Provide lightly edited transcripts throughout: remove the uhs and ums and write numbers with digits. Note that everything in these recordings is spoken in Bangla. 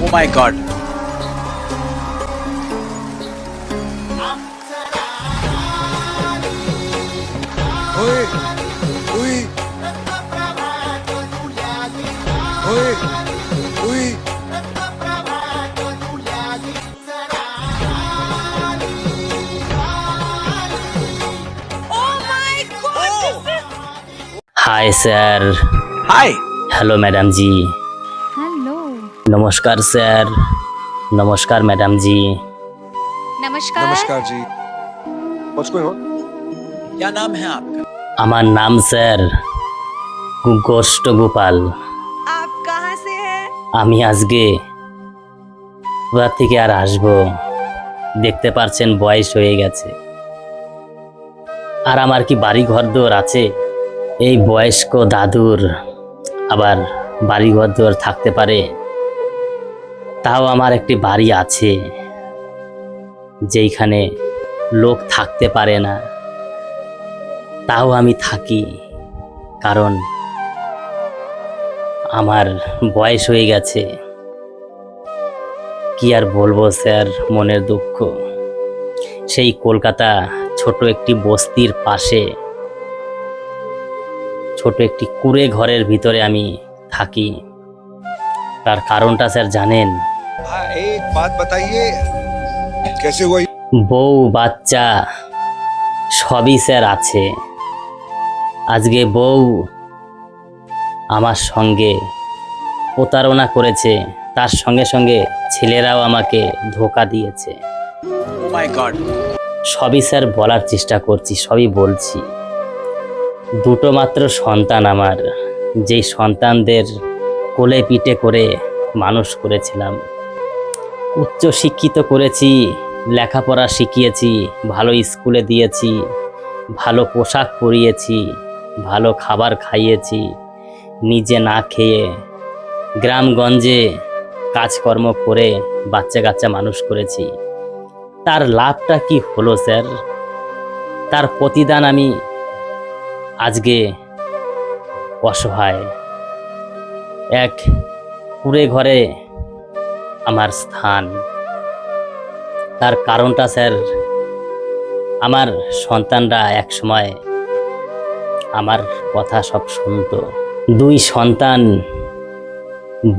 Oh my God. Oi, oi, oi, oi. Hi sir. Hi. Hello madam ji. Hello. नमस्कार सर। नमस्कार मैडम जी। नमस्कार। नमस्कार जी। What's going on? क्या नाम है आपका? আমার নাম স্যার গোষ্ঠ গোপাল। आप कहाँ से हैं? আমি আজকে কোথা থেকে আর আসবো, দেখতে পারছেন বয়স হয়ে গেছে। আর আমার কি বাড়ি ঘর দোর আছে? এই বয়স্ক দাদুর আবার বাড়ি ঘর দোর থাকতে পারে? তাও আমার একটি বাড়ি আছে যেইখানে লোক থাকতে পারে না, তাও আমি থাকি। কারণ আমার বয়স হয়ে গেছে। কি আর বলবো স্যার, মনের দুঃখ। সেই কলকাতা ছোট একটি বস্তির পাশে ছোট একটি কুঁড়ে ঘরের ভিতরে আমি থাকি। তার কারণটা স্যার জানেন? हाँ, एक बात बताइए कैसे हुआ ये? বউ বাচ্চা সবই স্যার আছে। আজকে বউ আমার সঙ্গে প্রতারণা করেছে, তার সঙ্গে সঙ্গে ছেলেরাও আমাকে ধোঁকা দিয়েছে। Oh my God. সবই স্যার বলার চেষ্টা করছি, সবই বলছি। দুটো মাত্র সন্তান আমার, যেই সন্তানদের কোলে পিঠে করে মানুষ করেছিলাম, উচ্চ শিক্ষিত করেছি, লেখাপড়া শিখিয়েছি, ভালো স্কুলে দিয়েছি, ভালো পোশাক পরিয়েছি, ভালো খাবার খাইয়েছি, নিজে না খেয়ে গ্রামগঞ্জে কাজকর্ম করে বাচ্চা কাচ্চা মানুষ করেছি। তার লাভটা কি হলো স্যার? তার প্রতিদান আমি আজকে অসহায় এক কুঁড়ে ঘরে আমার স্থান। তার কারণটা স্যার, আমার সন্তানরা এক সময় আমার কথা সব শুনতো। দুই সন্তান,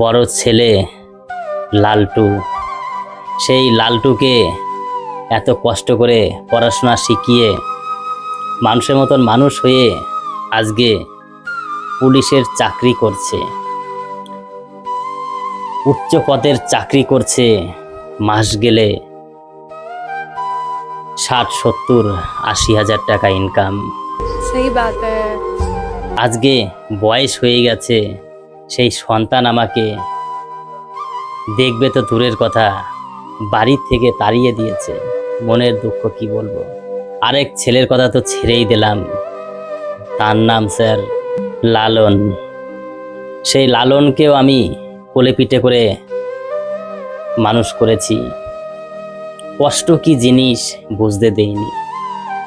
বড় ছেলে লালটু, সেই লালটুকে এত কষ্ট করে পড়াশোনা শিখিয়ে মানুষের মতন মানুষ হয়ে আজকে পুলিশের চাকরি করছে, উচ্চ পদের চাকরি করছে। মাস গেলে 60-70-80 হাজার টাকা ইনকাম। सही बात है। আজকে বয়স হয়ে গেছে, সেই সন্তান আমাকে দেখবে তো দূরের কথা, বাড়ির থেকে তাড়িয়ে দিয়েছে। মনের দুঃখ কি বলবো। আরেক ছেলের কথা তো ছেড়েই দিলাম, তার নাম স্যার লালন। সেই লালনকেও আমি কোলে পিঠে করে মানুষ করেছি। কষ্ট কি জিনিস বুঝতে দেইনি।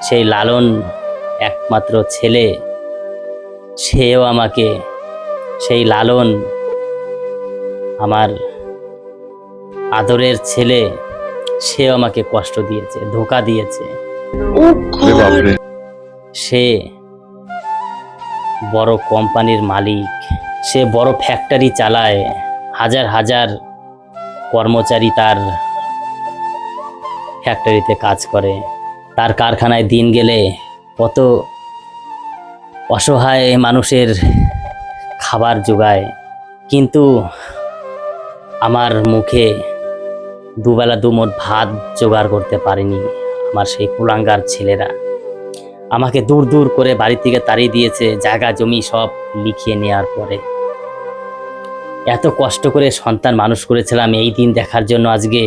সেই লালন একমাত্র ছেলে, সেও আমাকে, সেই লালন আমার আদরের ছেলে, সেও আমাকে কষ্ট দিয়েছে, ধোঁকা দিয়েছে। সে বড় কোম্পানির মালিক, সে বড় ফ্যাক্টরি চালায়, হাজার হাজার কর্মচারী তার ফ্যাক্টরিতে কাজ করে। তার কারখানায় দিন গেলে কত অসহায় মানুষের খাবার জোগায়, কিন্তু আমার মুখে দুবেলা দুমুঠ ভাত জোগাড় করতে পারেনি আমার সেই কুলাঙ্গার ছেলেরা। আমাকে দূর দূর করে বাড়ি থেকে তাড়িয়ে দিয়েছে, জায়গা জমি সব লিখিয়ে নেওয়ার পরে। এত কষ্ট করে সন্তান মানুষ করেছিলাম এই দিন দেখার জন্য। আজকে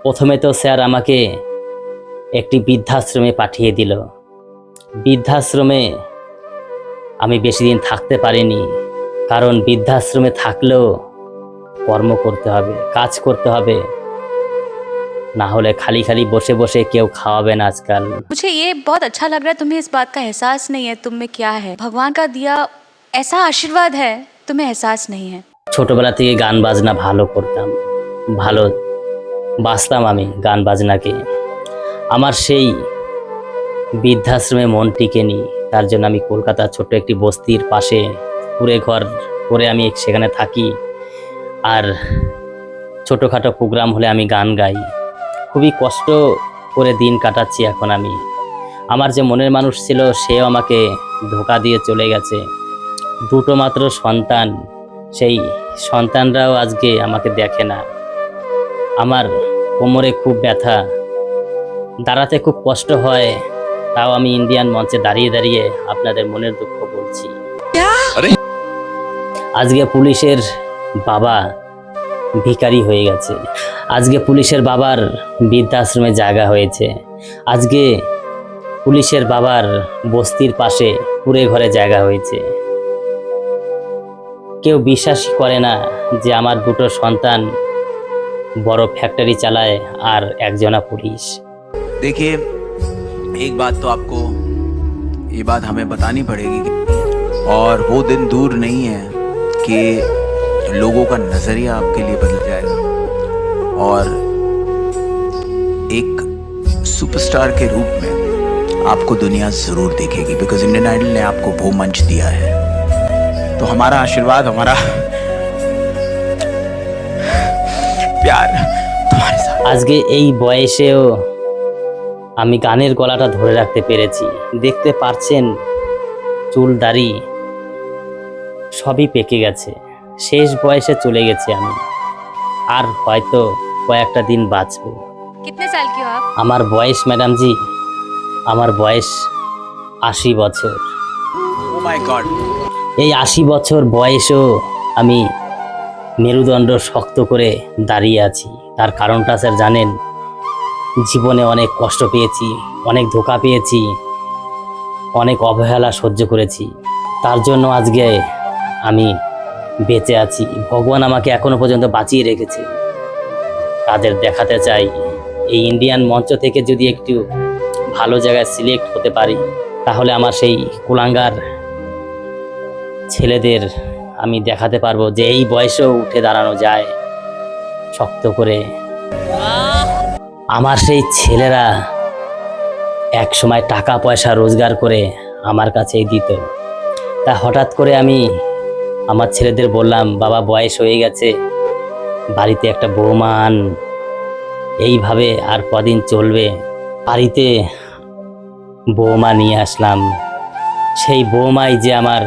প্রথমে তো স্যার আমাকে একটি বৃদ্ধাশ্রমে পাঠিয়ে দিল। বৃদ্ধাশ্রমে আমি বেশি দিন থাকতে পারিনি, কারণ বৃদ্ধাশ্রমে থাকলেও কর্ম করতে হবে, কাজ করতে হবে, না হলে খালি খালি বসে বসে কেউ খাওয়াবে না আজকাল। मुझे ये बहुत अच्छा लग रहा है, तुम्हें इस बात का एहसास नहीं है तुम में क्या है। भगवान का दिया ऐसा आशीर्वाद है, तुम्हें एहसास नहीं है। ছোটবেলা থেকে গান বাজনা ভালো করতাম, ভালো বাসতাম আমি গান বাজনাকে। আমার সেই বৃদ্ধাশ্রমে মন টিকেনি, তার জন্য আমি কলকাতার ছোট্ট একটি বস্তির পাশে কুঁড়ে ঘর করে আমি সেখানে থাকি। আর ছোটোখাটো প্রোগ্রাম হলে আমি গান গাই। খুবই কষ্ট করে দিন কাটাচ্ছি এখন আমি। আমার যে মনের মানুষ ছিল সেও আমাকে ধোঁকা দিয়ে চলে গেছে। দুটো মাত্র সন্তান, সেই সন্তানরাও আজকে আমাকে দেখে না। আমার কোমরে খুব ব্যথা, দাঁড়াতে খুব কষ্ট হয়, তাও আমি ইন্ডিয়ান মঞ্চে দাঁড়িয়ে দাঁড়িয়ে আপনাদের মনের দুঃখ বলছি। अरे আজকে পুলিশের বাবা ভিখারি হয়ে গেছে, আজকে পুলিশের বাবার বৃদ্ধাশ্রমে জায়গা হয়েছে, আজকে পুলিশের বাবার বস্তির পাশে কুঁড়ে ঘরে জায়গা হয়েছে। কেউ বিশ্বাসই করে না যে আমার দুটো সন্তান বড় ফ্যাক্টরি চালায় আর একজনা পুলিশ। देखिए, एक बात तो आपको ये बात हमें बतानी पड़ेगी और वो दिन दूर नहीं है कि लोगों का नजरिया आपके लिए बदल जाएगा और एक सुपरस्टार के रूप में आपको दुनिया जरूर देखेगी, बिकॉज इंडियन आइडल ने आपको वो मंच दिया है। तो हमारा आशीर्वाद, हमारा प्यार तुम्हारे साथ। আজকে এই বয়সেও আমি গানের গলাটা ধরে রাখতে পেরেছি। দেখতে পারছেন চুল দাড়ি সবই পেকে গেছে, শেষ বয়সে চলে গেছি আমি। আর হয়তো কয়েকটা দিন বাঁচবো। कितने साल की हो आप? আমার বয়স ম্যাডামজি, আমার বয়স 80 বছর। Oh my God! এই 80 বছর বয়সেও আমি মেরুদণ্ড শক্ত করে দাঁড়িয়ে আছি। তার কারণটা স্যার জানেন? জীবনে অনেক কষ্ট পেয়েছি, অনেক ধোঁকা পেয়েছি, অনেক অবহেলা সহ্য করেছি। তার জন্য আজকে আমি বেঁচে আছি। ভগবান আমাকে এখনো পর্যন্ত বাঁচিয়ে রেখেছে। তাদের দেখাতে চাই, এই ইন্ডিয়ান মঞ্চ থেকে যদি একটু ভালো জায়গায় সিলেক্ট হতে পারি, তাহলে আমার সেই কুলাঙ্গার ছেলেদের আমি দেখাতে পারবো যে এই বয়সেও উঠে দাঁড়ানো যায় শক্ত করে। আমার সেই ছেলেরা এক সময় টাকা পয়সা রোজগার করে আমার কাছেই দিত। তা হঠাৎ করে আমি আমার ছেলেদের বললাম, বাবা বয়স হয়ে গেছে, বাড়িতে একটা বৌমা আন, এইভাবে আর কদিন চলবে। বাড়িতে বৌমা নিয়ে আসলাম। সেই বৌমাই যে আমার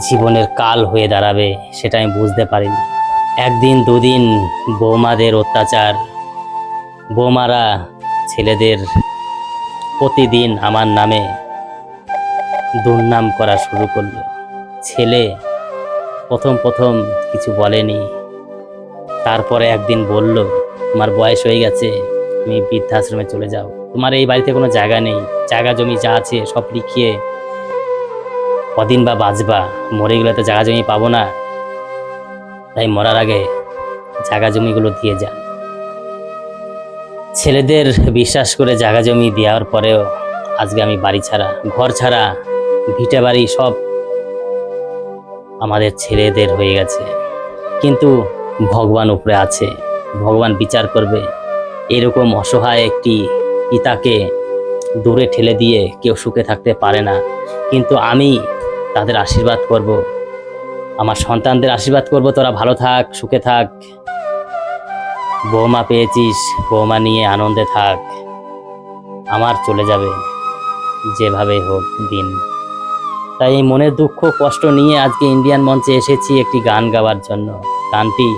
জীবনের কাল হয়ে দাঁড়াবে সেটা আমি বুঝতে পারিনি। একদিন দুদিন বৌমাদের অত্যাচার, বৌমারা ছেলেদের প্রতিদিন আমার নামে দুর্নাম করা শুরু করলো। ছেলে প্রথম কিছু বলেনি, তারপরে একদিন বলল, তোমার বয়স হয়ে গেছে, তুমি বৃদ্ধাশ্রমে চলে যাও, তোমার এই বাড়িতে কোনো জায়গা নেই, জায়গা জমি যা আছে সব লিখিয়ে কদিন বা বাঁচবা, মরে গেলে তো জায়গা জমি পাবো না, তাই মরার আগে জায়গা জমিগুলো দিয়ে যান। ছেলেদের বিশ্বাস করে জায়গা জমি দেওয়ার পরেও আজকে আমি বাড়ি ছাড়া, ঘর ছাড়া, ভিটে বাড়ি সব আমাদের ছেলেদের হয়ে গেছে। কিন্তু ভগবান উপরে আছে, ভগবান বিচার করবে। এরকম অসহায় একটি পিতাকে দূরে ঠেলে দিয়ে কেউ সুখে থাকতে পারে না। কিন্তু আমি তাদের আশীর্বাদ করব, আমার সন্তানদের আশীর্বাদ করব, তোরা ভালো থাক, সুখে থাক, বৌমা পেয়েছিস, বৌমা নিয়ে আনন্দে থাক, আমার চলে যাবে যেভাবে হোক দিন। তাই এই মনের দুঃখ কষ্ট নিয়ে আজকে ইন্ডিয়ান মঞ্চে এসেছি একটি গান গাওয়ার জন্য। গানটি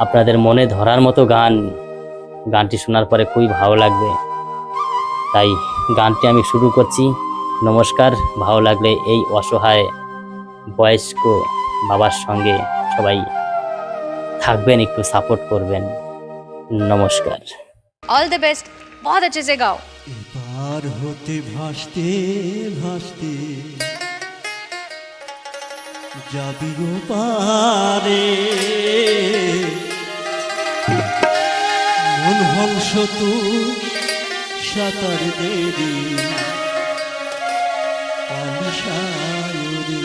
আপনাদের মনে ধরার মতো গান, গানটি শোনার পরে খুবই ভালো লাগবে, তাই গানটি আমি শুরু করছি। নমস্কার। ভালো লাগলে এই অসহায় বয়স্ক বাবার সঙ্গে সবাই থাকবেন, একটু সাপোর্ট করবেন। নমস্কার। ऑल द बेस्ट, बहुत अच्छे से गाओ। পার হতে ভাসতে ভাসতে যাবি গো পারে, মন হংস তুই সাঁতার দেরি কালিসায়রে।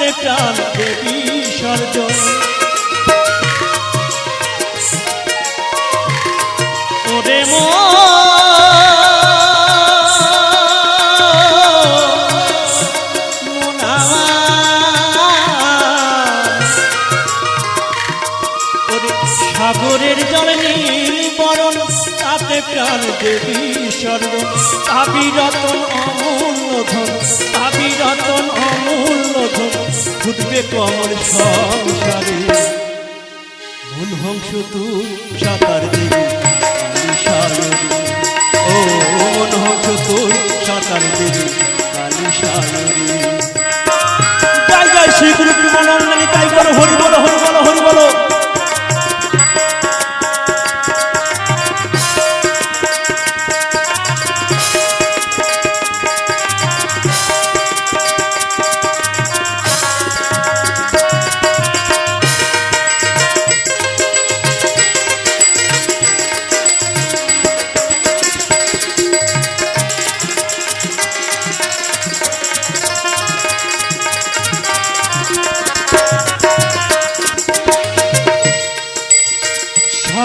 তাতে প্রাণ দেবী বিসর্জন। ওরে সাগরের জলে নীল বরণ তাতে প্রাণ দেবী বিসর্জন। পাবি রতন অমূল্য ধন, পাবি রতন অমূল্য ধন, ফুটবে কমল সংসারে। মন হংস তুই সাঁতার দেবী কালী সায়রী, ও মন হংস তুই সাঁতার দেবী কালী সায়রী। জয় জয় শ্রী গুরু প্রেমানন্দানী, তাই বলো হরি বলো হরি বলো হরি বলো।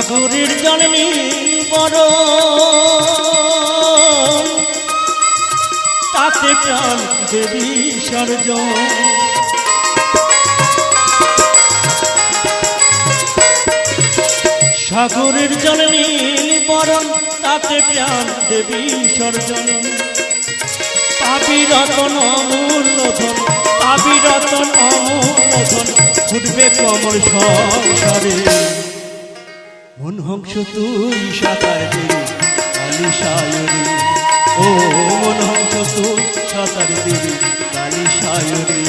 সাগরের জল নীল বরণ তাতে প্রাণ দেবী বিসর্জন। সাগরের জল নীল বরণ তাতে প্রাণ দেবী বিসর্জন। পাবি রতন অমূল্য ধন, পাবি রতন অমূল্য ধন, ফুটবে কমল সংসারে। মন হংস তুই সাঁতার দেবী কালী সায়রী, ও মন হংস তুই সাঁতার দেবী কালী সায়রী।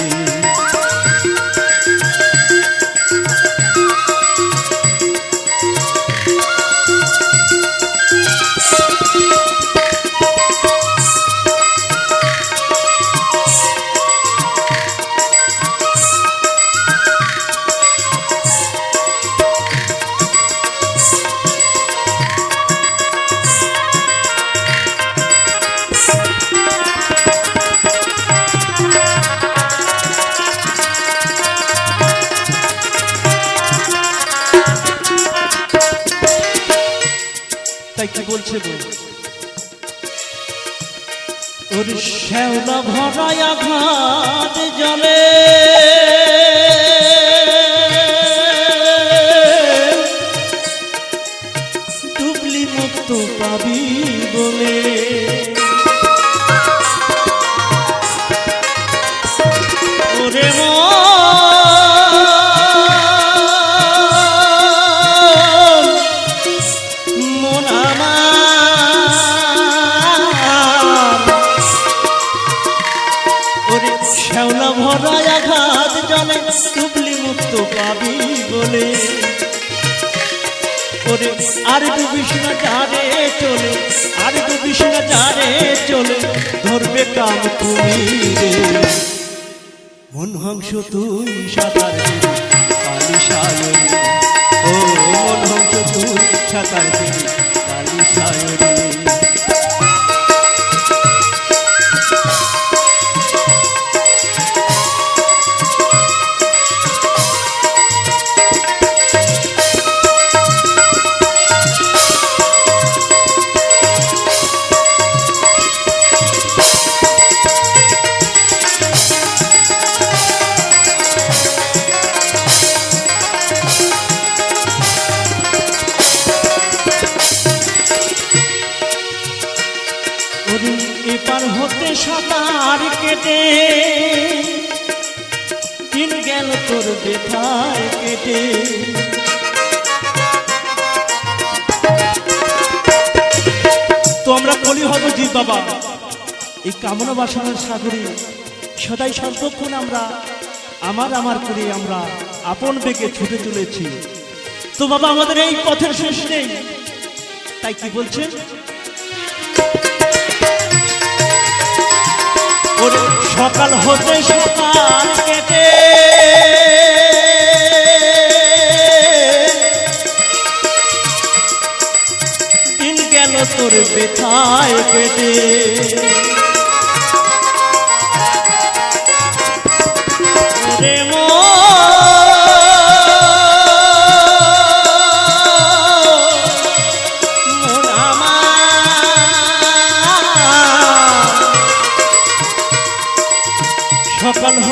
তাই কি বলছে ওর শ্যাওলা ভরায় আঘাত জলে, ডুবলি মুক্ত পাবি বলে। ওরে শ্যাওলা ভরায় আঘাত জলে, ডুবলি মুক্ত পাবি বলে। ওরে আর ডুবিস না যারে চলে, আর ডুবিস না যারে চলে, ধরবে কাম তুমি রে। মন হংস তুই সাঁতার দেবী কালী সায়রী, ও মন হংস তুই সাঁতার দেবী কালী সায়রী। এপার হতে সাঁতার কেটে দিন গেল তোর বেথায় কেটে। তো আমরা কলি হব জিত বাবা, এই কামনা বাসনার সাগরে সদাই সর্বক্ষণ আমরা আমার করে আমরা আপন বেগে ছুটে চলেছি। তো বাবা আমাদের এই পথের শেষ নেই, তাই কি বলছেন? সকাল হতে সকাল কেটে দিন গেল তোর বেথায় কেটে।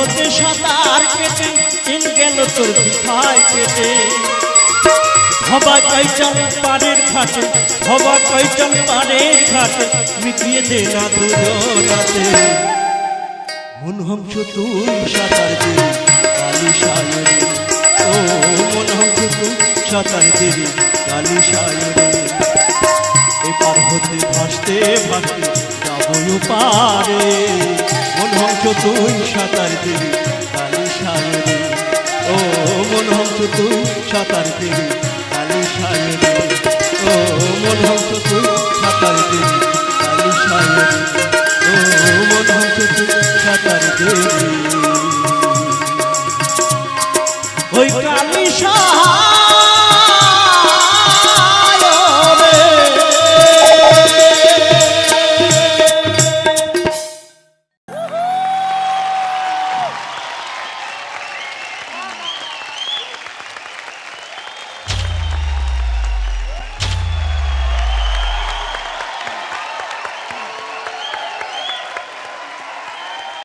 হতে সাঁতার কেটে দিন গেল তোর পিঠায় কেটে হবা কয়চল পাড়ের ঘাটে হবা কয়চল পাড়ের ঘাটে মিটিয়ে দে না দুজনাতে মন হংস তুই সাঁতার দে কালি সায়রে ও মন হংস তুই সাঁতার দে কালি সায়রে এপার হতে ভাসতে ভাসতে যাবো পারে মন হংস তুই সাঁতার দে কালি সায়রে ও মন হংস তুই সাঁতার দে কালি সায়রে ও মন হংস তুই সাঁতার দে কালি সায়রে ও মন হংস তুই সাঁতার দে ওই কালি সায়রে